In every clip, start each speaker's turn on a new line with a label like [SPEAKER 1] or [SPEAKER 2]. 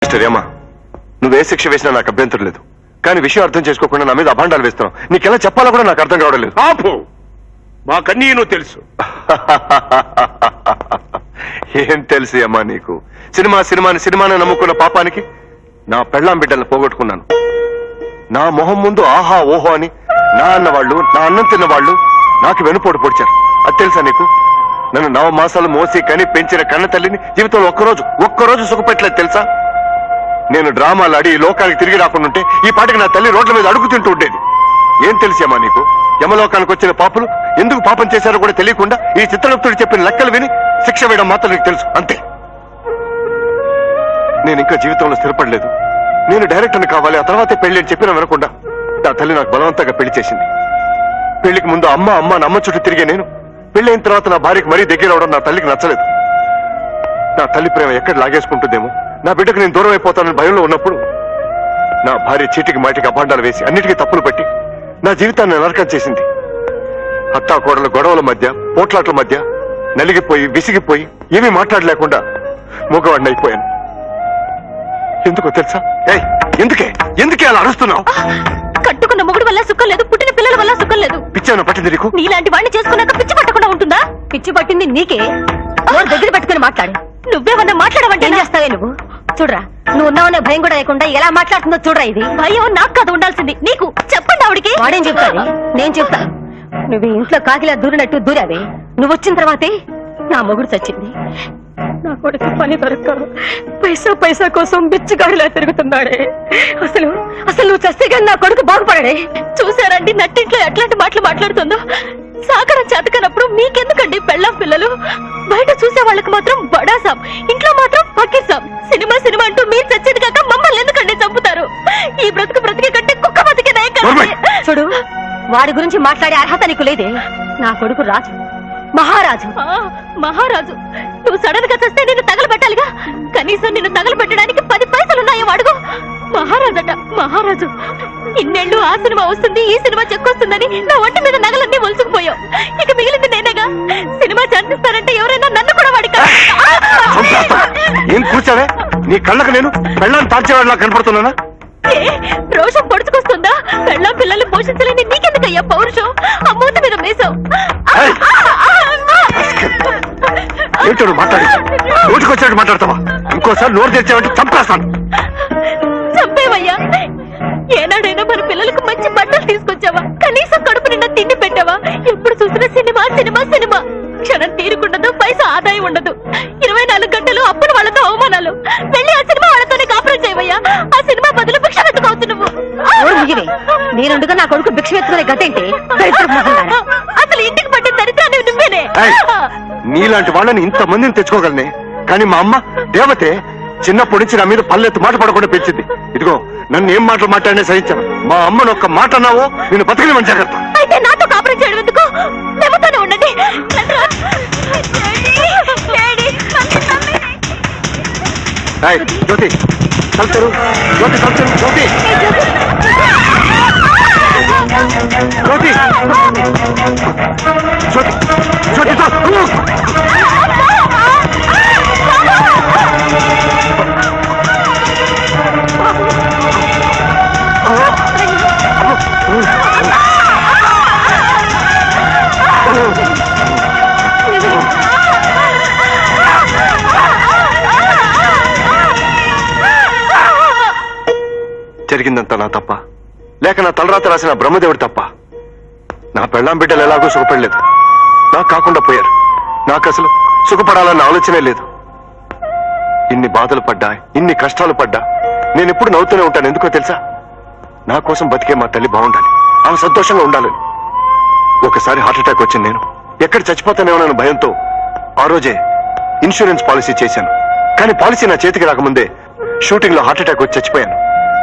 [SPEAKER 1] Mister యమ, నువ్వే శిక్ష వేసినా నాకు అభ్యంతరం లేదు. కానీ విషయం అర్థం చేసుకోకుండా నా మీద అభాండాలు వేస్తున్నావు. నీకెలా చెప్పాలో కూడా నాకు అర్థం కావడం లేదు.
[SPEAKER 2] ఆపు, మాకన్నీ నువ్వు తెలుసు.
[SPEAKER 1] ఏం తెలుసు అమ్మా నీకు? సినిమాని నమ్ముకున్న పాపానికి నా పెళ్ళాం బిడ్డలను పోగొట్టుకున్నాను. నా మొహం ముందు ఆహా ఓహో అని నా అన్నవాళ్ళు, నా అన్నం తిన్నవాళ్ళు నాకు వెనుపోటు పొడిచారు. అది తెలుసా నీకు? నన్ను 9 మాసాలు మోసి కని పెంచిన కన్న తల్లిని జీవితంలో ఒక్కరోజు సుఖపెట్టలేదు తెలుసా? నేను డ్రామాలు ఆడి ఈ లోకానికి తిరిగి రాకుండా ఉంటే ఈ పాటికి నా తల్లి రోడ్ల మీద అడుగు తింటూ ఉండేది. ఏం తెలిసేమా నీకు? యమలోకానికి వచ్చిన పాపులు ఎందుకు పాపం చేశారో కూడా తెలియకుండా ఈ చిత్రగుప్తుడు చెప్పిన లెక్కలు విని శిక్ష వేయడం మాత్రం నీకు తెలుసు, అంతే. నేను ఇంకా జీవితంలో స్థిరపడలేదు. నేను డైరెక్టర్ని కావాలి, ఆ తర్వాతే పెళ్లి అని చెప్పినా వినకుండా నా తల్లి నాకు బలవంతంగా పెళ్లి చేసింది. పెళ్లికి ముందు అమ్మ చుట్టూ తిరిగే నేను పెళ్లైన తర్వాత నా భార్యకు మరీ దగ్గర అవడం నా తల్లికి నచ్చలేదు. నా తల్లి ప్రేమ ఎక్కడ లాగేసుకుంటుందేమో, నా బిడ్డకు నేను దూరం అయిపోతానని భయంలో ఉన్నప్పుడు నా భార్య చీటికి మాటికి అపాండాలు వేసి అన్నిటికీ తప్పులు పెట్టి నా జీవితాన్ని నరకం చేసింది. అత్తాకోడల గొడవల మధ్య, పోట్లాట్ల మధ్య నలిగిపోయి విసిగిపోయి ఏమీ మాట్లాడలేకుండా మూగవాడిని అయిపోయాను. ఎందుకో తెలుసా? ఎందుకే అలా అరుస్తున్నావు?
[SPEAKER 3] కట్టుకున్న మొగుడు వల్ల సుఖం లేదు, పుట్టిన పిల్లల వల్ల సుఖం లేదు.
[SPEAKER 1] పిచ్చాను పట్టింది నీకు?
[SPEAKER 3] నీలాంటి వాడిని చేసుకున్నాక పిచ్చి పట్టకుండా ఉంటుందా? పిచ్చి పట్టింది నీకే. దగ్గర పెట్టుకుని మాట్లాడు. నువ్వేమన్నా మాట్లాడమంటే ఏం చేస్తావే నువ్వు? చూడరా, నువ్వు ఉన్నావనే భయం కూడా లేకుండా ఎలా మాట్లాడుతుందో చూడరా. ఇది భయం నాకు కాదు ఉండాల్సింది, నీకు. చెప్పండి ఆవిడికి. వాడేం చెప్తాను, నేను చెప్తా. నువ్వు ఇంట్లో కాకిలా దూరినట్టు దూరావే. నువ్వు వచ్చిన తర్వాతే నా మొగుడు చచ్చింది. నా కొడుకు పని దొరక్క పైసా కోసం బిచ్చగాడిలా తిరుగుతున్నాడే. అసలు నువ్వు చస్తే కానీ నా కొడుకు బాగుపడాడే. చూసారండి నట్టింట్లో ఎట్లాంటి మాటలు మాట్లాడుతుందో. సాగరం చేతకనప్పుడు మీకెందుకండి పెళ్ళాం పిల్లలు? బయట చూసే వాళ్ళకి మాత్రం బడాసాం, ఇంట్లో మాత్రం పక్కిసాం. సినిమా అంటూ మీరు చచ్చేది కాక మమ్మల్ని ఎందుకండి చంపుతారు? ఈ బ్రతికే కంటే కుక్క బతికేదే. చూడు, వాడి గురించి మాట్లాడే అర్హత నీకు లేదే. నా కొడుకు రాజు, మహారాజు. నువ్వు సడన్ గా చస్తే నిన్ను తగలబెట్టాలిగా. కనీసం నిన్ను తగలబెట్టడానికి 10 పైసలున్నాయో అడుగు. మహారాజు. ఇన్నేళ్లు ఆ సినిమా వస్తుంది, ఈ సినిమా చెక్కొస్తుందని నా ఒంటి మీద నగలన్నీ ఒలుసుకుపోయావు. ఇక మిగిలింది నేనేగా. సినిమా చంపిస్తారంటే ఎవరైనా నన్ను కూడా వాడి
[SPEAKER 1] ఏం కూర్చావే? నీ కళ్ళకు నేను పెళ్ళాన్ని తాల్చేవాడిలా కనపడుతున్నానా?
[SPEAKER 3] రోషం పొడుచుకొస్తుందా? పెళ్ళాం పిల్లల్ని పోషించలేని నీకెందుకయ్యా పౌరుషం? ఆ మూత మీద మేసావు.
[SPEAKER 1] ఏంటో మాట్లాడి నోటికొచ్చినట్టు మాట్లాడతావా? ఇంకోసారి నోరు తెచ్చావంటే చంపేస్తాను.
[SPEAKER 3] చంపేవయ్యా. ఏనాడైనా మన పిల్లలకు మంచి బట్టలు తీసుకొచ్చావా? కనీసం కడుపు నిండా తిండి పెట్టావా? ఎప్పుడు చూసినా సినిమా. క్షణం తీరుకుండదు, పైసా ఆదాయం ఉండదు. 24 గంటలు అప్పులు వాళ్ళతో అవమానాలు. వెళ్ళి ఆ సినిమా వాళ్ళతోనే కాపురం చేయవయ్యా. ఆ సినిమా బదులు భిక్ష వెతుకోవచ్చు నువ్వు. నేనుండగా నా కొడుకు భిక్ష వెతుకునే గతేంటి? అసలు ఇంటికి పట్టిన దరిద్రాన్ని నువ్వేనే.
[SPEAKER 1] నీలాంటి వాళ్ళని ఇంతమందిని తెచ్చుకోగలనే, కానీ మా అమ్మ దేవతే చిన్నప్పటి నుంచి నా మీద పల్లెత్తు మాట పడకుండా పెంచింది. ఇదిగో, నన్ను ఏం మాటలు మాట్లాడినా సహించాను. మా అమ్మను ఒక్క మాట అన్నావో నేను బతకలేమని జాగ్రత్త.
[SPEAKER 3] అయితే నాతో కాపురం చేయడం ఎందుకు? మేమతోనే ఉండండి.
[SPEAKER 1] జ్యోతి కల్చరు, జ్యోతి కల్చరు, జ్యోతి జరిగిందంతా నా తప్ప, లేక నా తలరాత రాసిన బ్రహ్మదేవుడి తప్ప? నా పెళ్ళాం బిడ్డలు ఎలాగో సుఖపడలేదు, నాకు కాకుండా పోయారు. నాకు అసలు సుఖపడాలన్న ఆలోచనే లేదు. ఇన్ని బాధలు పడ్డా, ఇన్ని కష్టాలు పడ్డా నేను ఎప్పుడు నవ్వుతూనే ఉంటాను. ఎందుకో తెలుసా? నా కోసం బతికే మా తల్లి బాగుండాలి, ఆమె సంతోషంగా ఉండాలని. ఒకసారి హార్ట్అటాక్ వచ్చింది. నేను ఎక్కడ చచ్చిపోతానేమోనన్న భయంతో ఆ రోజే ఇన్సూరెన్స్ పాలసీ చేశాను. కానీ పాలసీ నా చేతికి రాకముందే షూటింగ్ లో హార్ట్అటాక్ వచ్చి చచ్చిపోయాను.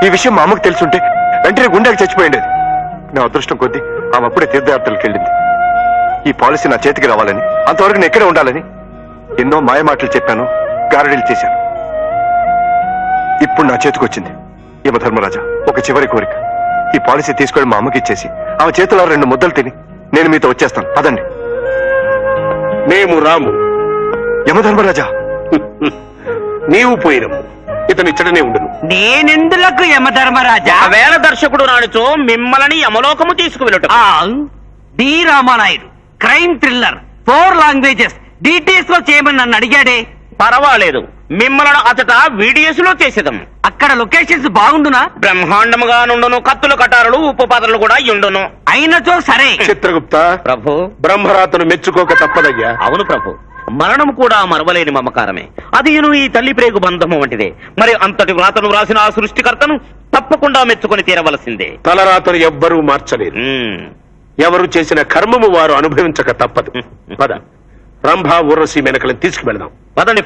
[SPEAKER 1] ఈ విషయం మా అమ్మకు తెలుసుంటే వెంటనే గుండెకి చచ్చిపోయిండేది. నా అదృష్టం కొద్దీ ఆమె అప్పుడే తీర్థయాత్రలకు వెళ్ళింది. ఈ పాలసీ నా చేతికి రావాలని, అంతవరకు నేను ఎక్కడే ఉండాలని ఎన్నో మాయమాటలు చెప్పాను, గారడీలు చేశాను. ఇప్పుడు నా చేతికి వచ్చింది యమధర్మరాజా ఒక చివరి కోరిక. ఈ పాలసీ తీసుకొని మా అమ్మకి ఇచ్చేసి ఆమె చేతిలో 2 ముద్దలు తిని నేను మీతో వచ్చేస్తాను. పదండి.
[SPEAKER 2] మేము రాము.
[SPEAKER 1] యమధర్మరాజా,
[SPEAKER 2] నీవు పోయినము. ఇతను ఇచ్చడనే ఉండును.
[SPEAKER 4] నేనెందులకు యమధర్మరాజా?
[SPEAKER 5] వేళ దర్శకుడు నాడుచో మిమ్మల్ని యమలోకము తీసుకువెళ్ళటం.
[SPEAKER 4] D Ramanaidu crime thriller 4 languages details లో చేయమని నన్ను అడిగాడే.
[SPEAKER 5] పర్వాలేదు, మిమ్మల్ని అతట వీడియోస్ లో చేసేదం.
[SPEAKER 4] అక్కడ లొకేషన్స్ బాగుండునా?
[SPEAKER 5] బ్రహ్మాండముగా నుండును. కత్తుల కటారులు, ఉప్పు పాత్రలు కూడా ఉండును.
[SPEAKER 4] అయినచో సరే.
[SPEAKER 2] చిత్రగుప్త,
[SPEAKER 5] ప్రభు.
[SPEAKER 2] బ్రహ్మరాతను మెచ్చుకోక తప్పదయ్యా.
[SPEAKER 5] అవును ప్రభు, మరణం కూడా మరవలేని మమకారమే. అది ఈ తల్లి ప్రేగు బంధము వంటిదే. మరి అంతటి వ్రాతను వ్రాసిన ఆ సృష్టికర్తను తప్పకుండా మెచ్చుకొని తీరవలసిందే.
[SPEAKER 2] తలరాతను ఎవ్వరూ మార్చలేరు. ఎవరు చేసిన కర్మము వారు అనుభవించక తప్పదు. పద, రంభా ఊర్వశి మెనకలను తీసుకువెళదాం.
[SPEAKER 5] పదండి ప్రభు.